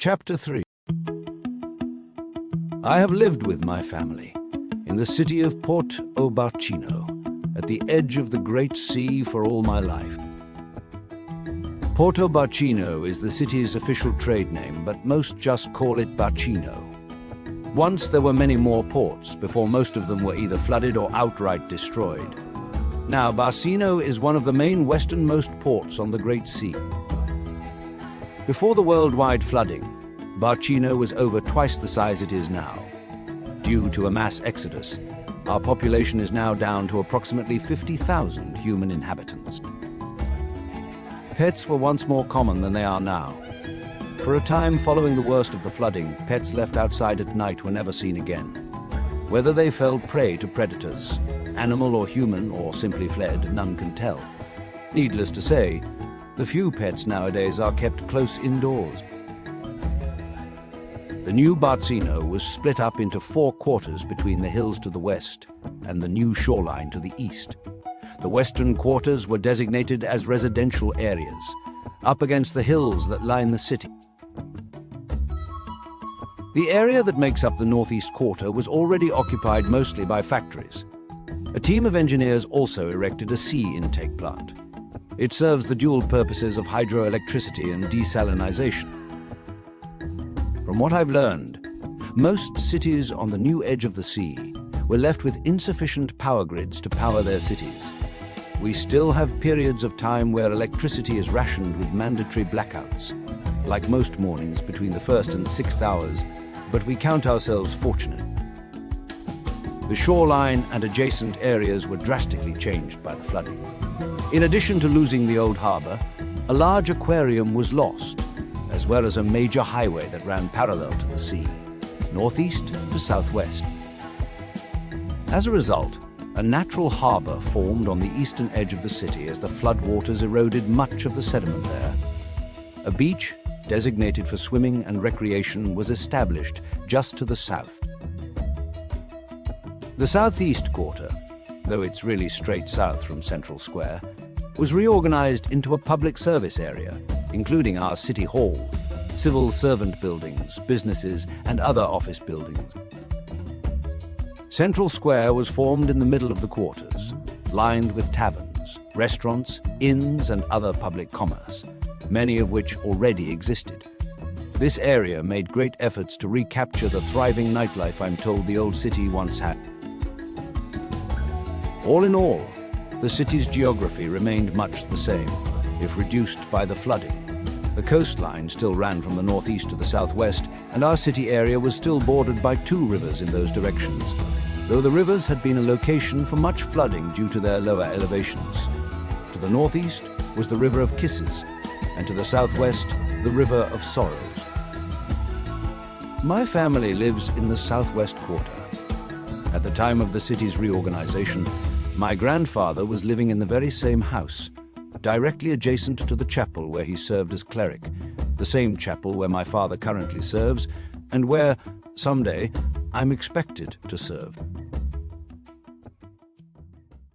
Chapter 3. I have lived with my family in the city of Porto-Barcino, at the edge of the Great Sea for all my life. Porto-Barcino is the city's official trade name, but most just call it Barcino. Once there were many more ports, before most of them were either flooded or outright destroyed. Now Barcino is one of the main westernmost ports on the Great Sea. Before the worldwide flooding, Barcino was over twice the size it is now. Due to a mass exodus, our population is now down to approximately 50,000 human inhabitants. Pets were once more common than they are now. For a time following the worst of the flooding, pets left outside at night were never seen again. Whether they fell prey to predators, animal or human, or simply fled, none can tell. Needless to say, the few pets nowadays are kept close indoors. The new Barcino was split up into 4 quarters between the hills to the west and the new shoreline to the east. The western quarters were designated as residential areas, up against the hills that line the city. The area that makes up the northeast quarter was already occupied mostly by factories. A team of engineers also erected a sea intake plant. It serves the dual purposes of hydroelectricity and desalinization. From what I've learned, most cities on the new edge of the sea were left with insufficient power grids to power their cities. We still have periods of time where electricity is rationed with mandatory blackouts, like most mornings between the 1st and 6th hours, but we count ourselves fortunate. The shoreline and adjacent areas were drastically changed by the flooding. In addition to losing the old harbor, a large aquarium was lost, as well as a major highway that ran parallel to the sea, northeast to southwest. As a result, a natural harbor formed on the eastern edge of the city as the floodwaters eroded much of the sediment there. A beach, designated for swimming and recreation, was established just to the south. The southeast quarter, though it's really straight south from Central Square, was reorganized into a public service area, including our city hall, civil servant buildings, businesses, and other office buildings. Central Square was formed in the middle of the quarters, lined with taverns, restaurants, inns, and other public commerce, many of which already existed. This area made great efforts to recapture the thriving nightlife I'm told the old city once had. All in all, the city's geography remained much the same, if reduced by the flooding. The coastline still ran from the northeast to the southwest, and our city area was still bordered by 2 rivers in those directions, though the rivers had been a location for much flooding due to their lower elevations. To the northeast was the River of Kisses, and to the southwest, the River of Sorrows. My family lives in the southwest quarter. At the time of the city's reorganization, my grandfather was living in the very same house, directly adjacent to the chapel where he served as cleric, the same chapel where my father currently serves, and where, someday, I'm expected to serve.